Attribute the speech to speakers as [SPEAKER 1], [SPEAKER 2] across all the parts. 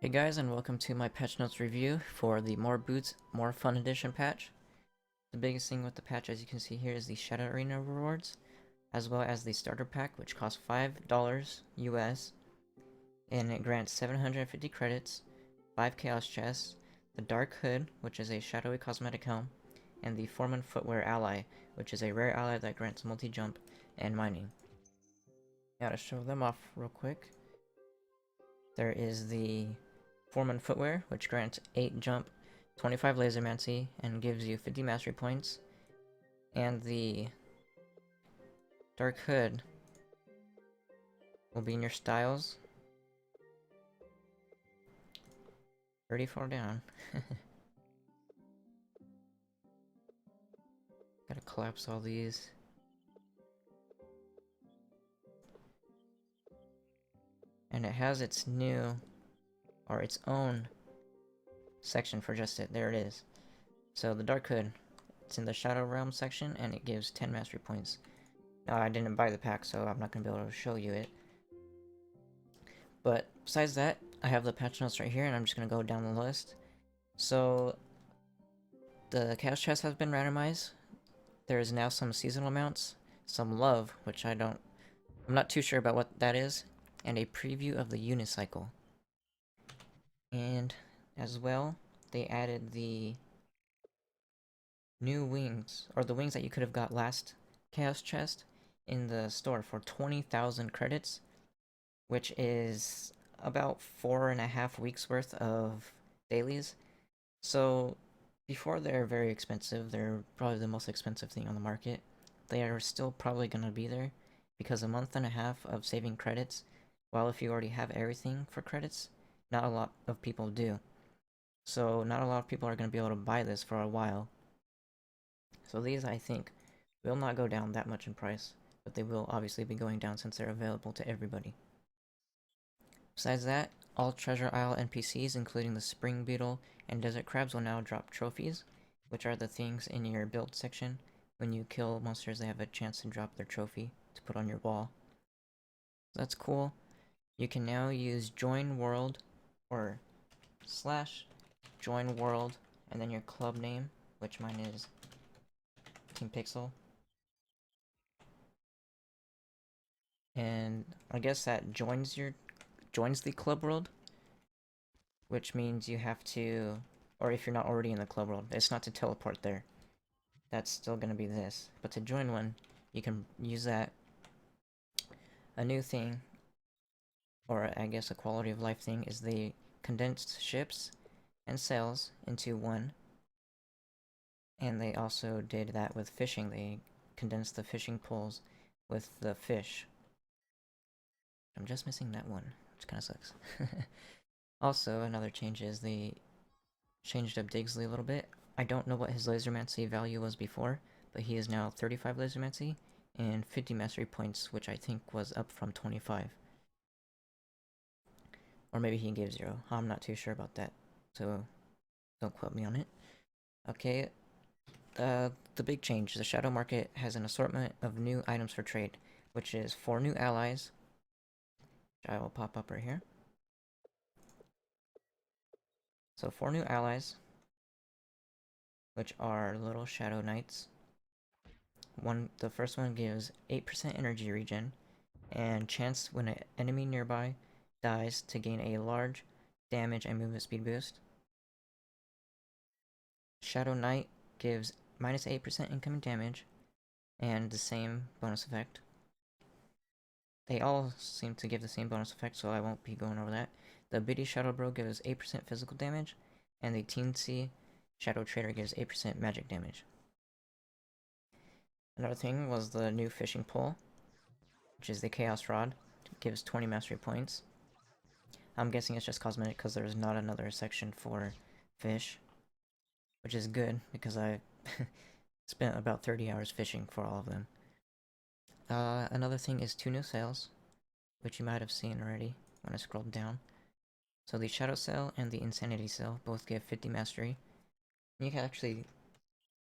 [SPEAKER 1] Hey guys, and welcome to my patch notes review for the More Boots, More Fun Edition patch. The biggest thing with the patch, as you can see here, is the Shadow Arena rewards, as well as the starter pack, which costs $5 US, and it grants 750 credits, 5 Chaos Chests, the Dark Hood, which is a shadowy cosmetic helm, and the Foreman Footwear Ally, which is a rare ally that grants multi-jump and mining. Now to show them off real quick, there is the Foreman Footwear, which grants 8 jump, 25 lasermancy, and gives you 50 mastery points. And the Dark Hood will be in your styles. Pretty far down. Gotta collapse all these. And it has its new, or its own section for just it. There it is. So the Dark Hood, it's in the Shadow Realm section, and it gives 10 mastery points. Now, I didn't buy the pack, so I'm not going to be able to show you it. But besides that, I have the patch notes right here, and I'm just going to go down the list. So, the Chaos Chest has been randomized. There is now some seasonal mounts, some love, which I'm not too sure about what that is, and a preview of the unicycle. And as well, they added the new wings, or the wings that you could have got last Chaos Chest in the store for 20,000 credits, which is about 4.5 weeks worth of dailies. So before they're very expensive, they're probably the most expensive thing on the market. They are still probably going to be there because a month and a half of saving credits, while if you already have everything for credits, not a lot of people do. So not a lot of people are going to be able to buy this for a while. So these, I think, will not go down that much in price, but they will obviously be going down since they're available to everybody. Besides that, all Treasure Isle NPCs, including the Spring Beetle and Desert Crabs, will now drop trophies, which are the things in your build section. When you kill monsters, they have a chance to drop their trophy to put on your wall. That's cool. You can now use Join World, or / Join World, and then your club name, which mine is Team Pixel. And I guess that joins the club world, which means you have to, or if you're not already in the club world, it's not to teleport there. That's still gonna be this. But to join one, you can use that. A new thing, or I guess a quality of life thing, is they condensed ships and sails into one. And they also did that with fishing. They condensed the fishing poles with the fish. I'm just missing that one, which kind of sucks. Also, another change is they changed up Digsley a little bit. I don't know what his lasermancy value was before, but he is now 35 lasermancy and 50 mastery points, which I think was up from 25. Or maybe he gave 0. I'm not too sure about that, so don't quote me on it. Okay, the big change. The Shadow Market has an assortment of new items for trade, which is 4 new allies, which I will pop up right here. So 4 new allies, which are little Shadow Knights. The first one gives 8% energy regen, and chance when an enemy nearby dies to gain a large damage and movement speed boost. Shadow Knight gives minus 8% incoming damage, and the same bonus effect. They all seem to give the same bonus effect, so I won't be going over that. The Biddy Shadow Bro gives 8% physical damage, and the Teensy Shadow Trader gives 8% magic damage. Another thing was the new fishing pole, which is the Chaos Rod. It gives 20 mastery points. I'm guessing it's just cosmetic because there's not another section for fish, which is good because I spent about 30 hours fishing for all of them. Another thing is 2 new sails, which you might have seen already when I scrolled down. So the Shadow Sail and the Insanity Sail both give 50 mastery. You can actually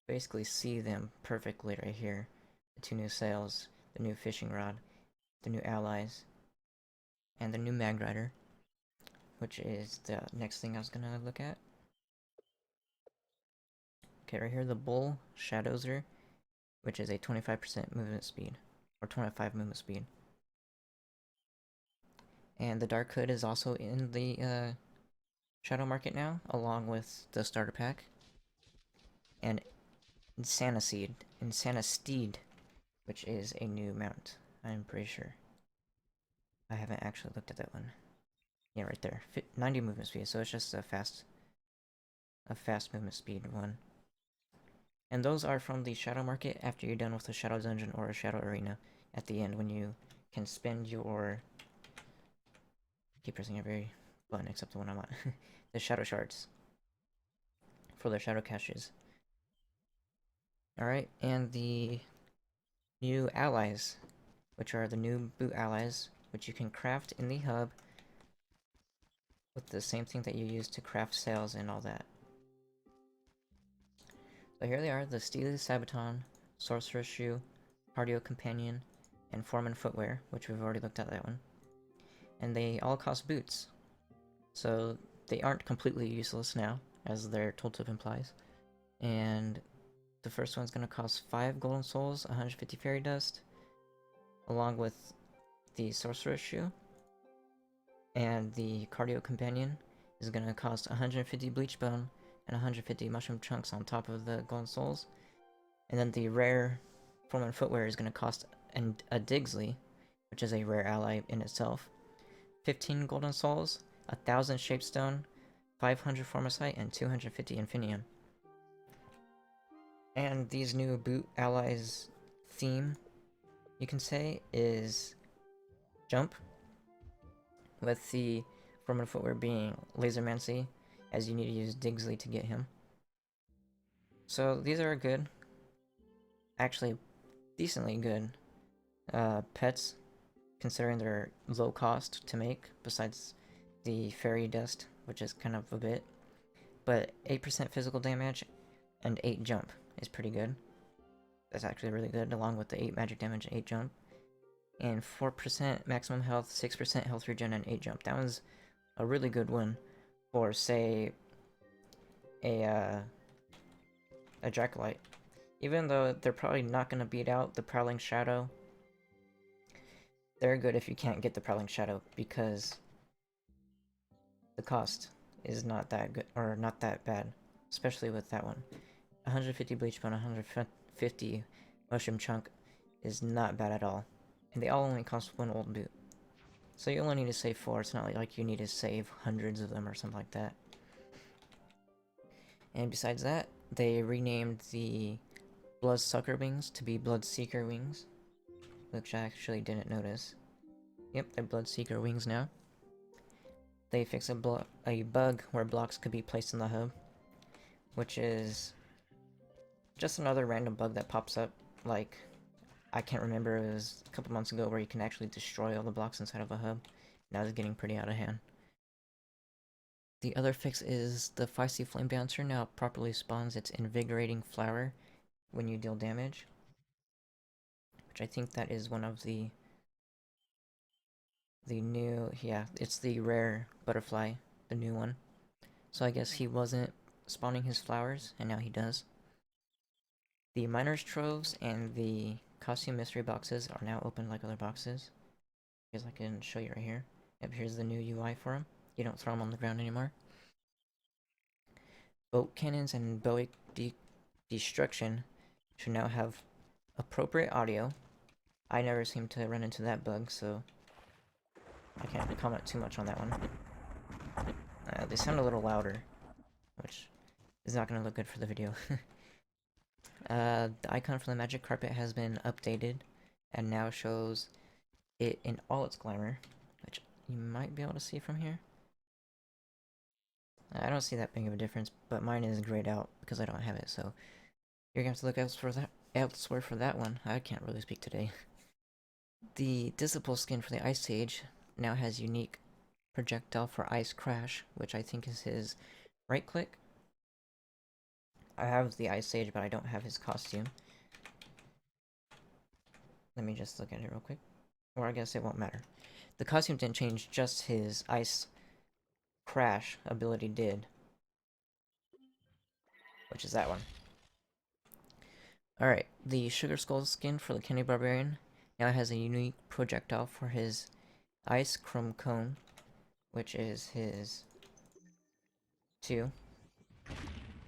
[SPEAKER 1] basically see them perfectly right here. The 2 new sails, the new fishing rod, the new allies, and the new Mag Rider, which is the next thing I was gonna look at. Okay, right here, the Bull Shadowzer, which is a 25% movement speed, or 25 movement speed. And the Dark Hood is also in the Shadow Market now, along with the starter pack. And Insana Steed, which is a new mount, I'm pretty sure. I haven't actually looked at that one. Yeah, right there. 90 movement speed, so it's just a fast movement speed one. And those are from the Shadow Market after you're done with a Shadow Dungeon or a Shadow Arena at the end when you can spend your... keep pressing every button except the one I'm on. The Shadow Shards for their Shadow Caches. Alright, and the new allies, which are the new boot allies, which you can craft in the hub with the same thing that you use to craft sails and all that. So here they are, the Steely Sabaton, Sorcerer's Shoe, Cardio Companion, and Foreman Footwear, which we've already looked at that one. And they all cost boots. So they aren't completely useless now, as their tooltip implies. And the first one's going to cost 5 Golden Souls, 150 Fairy Dust, along with the Sorcerer's Shoe. And the Cardio Companion is going to cost 150 Bleach Bone and 150 Mushroom Chunks on top of the Golden Souls. And then the rare Foreman Footwear is going to cost a Digsley, which is a rare ally in itself, 15 Golden Souls, 1000 Shapestone, 500 Formicite, and 250 Infinium. And these new boot allies theme, you can say, is Jump, with the Foreman Footwear being Lasermancy, as you need to use Digsley to get him. So these are good, actually decently good pets, considering their low cost to make, besides the Fairy Dust, which is kind of a bit. But 8% physical damage and 8 jump is pretty good. That's actually really good, along with the 8 magic damage and 8 jump. And 4% maximum health, 6% health regen, and 8 jump. That one's a really good one for, say, a Dracolite. Even though they're probably not going to beat out the Prowling Shadow, they're good if you can't get the Prowling Shadow, because the cost is not that good, or not that bad, especially with that one. 150 Bleach Bone, 150 Mushroom Chunk is not bad at all. And they all only cost 1 old boot. So you only need to save 4, it's not like you need to save hundreds of them or something like that. And besides that, they renamed the Bloodsucker wings to be Bloodseeker wings, which I actually didn't notice. Yep, they're Bloodseeker wings now. They fixed a bug where blocks could be placed in the hub, which is just another random bug that pops up, like, I can't remember, it was a couple months ago, where you can actually destroy all the blocks inside of a hub. Now it's getting pretty out of hand. The other fix is the Feisty Flame Bouncer now properly spawns its Invigorating Flower when you deal damage, which I think that is one of the new, yeah, it's the rare butterfly, the new one. So I guess he wasn't spawning his flowers, and now he does. The Miner's Troves and the Costume Mystery Boxes are now open like other boxes. I guess I can show you right here. Yep, here's the new UI for them. You don't throw them on the ground anymore. Boat Cannons and Boic Destruction should now have appropriate audio. I never seem to run into that bug, so I can't comment too much on that one. They sound a little louder, which is not going to look good for the video. The icon for the magic carpet has been updated and now shows it in all its glamour, which you might be able to see from here. I don't see that big of a difference, but mine is grayed out because I don't have it, so you're gonna have to look elsewhere for that one. I can't really speak today. The Disciple skin for the Ice Sage now has unique projectile for Ice Crash, which I think is his right click. I have the Ice Sage, but I don't have his costume. Let me just look at it real quick. Or I guess it won't matter. The costume didn't change, just his ice crash ability did, which is that one. Alright, the Sugar Skull skin for the Candy Barbarian now has a unique projectile for his Ice Chrome Cone, which is his 2.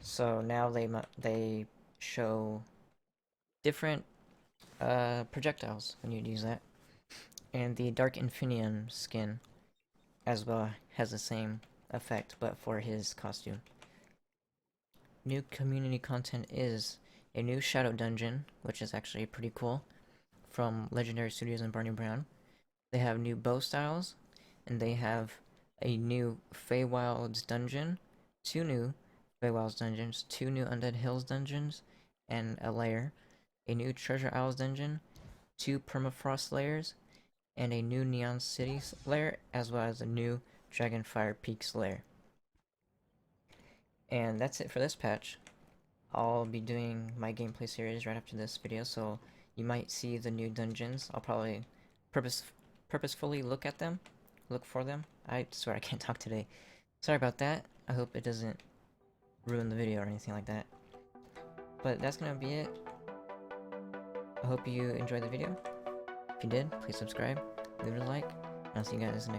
[SPEAKER 1] So now they show different projectiles when you use that. And the Dark Infinium skin as well has the same effect, but for his costume. New community content is a new Shadow Dungeon, which is actually pretty cool, from Legendary Studios and Barney Brown. They have new bow styles, and they have a new Feywilds dungeon, 2 new Feywilds dungeons, 2 new Undead Hills dungeons, and a lair, a new Treasure Isles dungeon, 2 Permafrost layers, and a new Neon City lair, as well as a new Dragonfire Peaks lair. And that's it for this patch. I'll be doing my gameplay series right after this video, so you might see the new dungeons. I'll probably purposefully look for them. I swear I can't talk today. Sorry about that. I hope it doesn't ruin the video or anything like that. But that's gonna be it. I hope you enjoyed the video. If you did, please subscribe, leave it a like, and I'll see you guys next time.